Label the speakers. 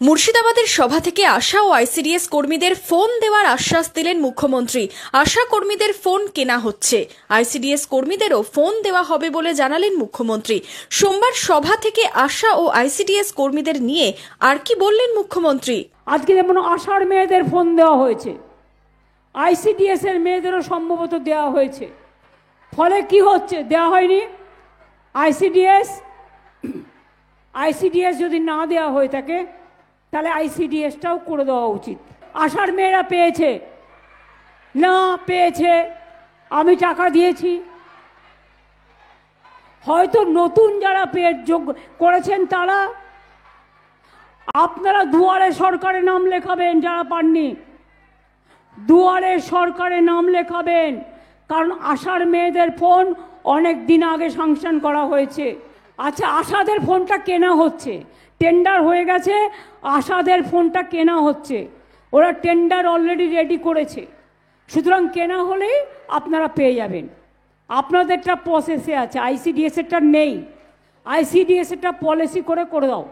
Speaker 1: মুর্শিদাবাদের সভা থেকে আশা ও আইসিডিএস কর্মীদের ফোন দেওয়ার আশ্বাস দিলেন মুখ্যমন্ত্রী। আশা কর্মীদের ফোন কেনা হচ্ছে, আইসিডিএস কর্মীদেরও ফোন দেওয়া হবে বলে জানালেন মুখ্যমন্ত্রী। সোমবার সভা থেকে আশা ও আইসিডিএস কর্মীদের নিয়ে আর কি বললেন মুখ্যমন্ত্রী?
Speaker 2: আজকে যেমন আশার মেয়েদের ফোন দেওয়া হয়েছে, আইসিডিএস এর মেয়েদেরও সম্ভবত দেওয়া হয়েছে। ফলে কি হচ্ছে? দেওয়া হয়নি। আইসিডিএস যদি না দেওয়া হয়ে থাকে তাহলে আইসিডিএসটাও করে দেওয়া উচিত। আশার মেয়েরা পেয়েছে না পেয়েছে, আমি টাকা দিয়েছি। হয়তো নতুন যারা যোগ্য করেছেন তারা, আপনারা দুয়ারে সরকারে নাম লেখাবেন। যারা পাননি দুয়ারে সরকারে নাম লেখাবেন, কারণ আশার মেয়েদের ফোন অনেক দিন আগে স্যাংশন করা হয়েছে। আচ্ছা, আশাদের ফোনটা কেনা হচ্ছে, টেন্ডার হয়ে গেছে, আশাদের ফোনটা কেনা হচ্ছে, ওরা টেন্ডার অলরেডি রেডি করেছে। সুতরাং কেনা হলেই আপনারা পেয়ে যাবেন। আপনাদেরটা প্রসেসে আছে, আইসিডিএস এরটা নেই। আইসিডিএস এরটা পলিসি করে দাও।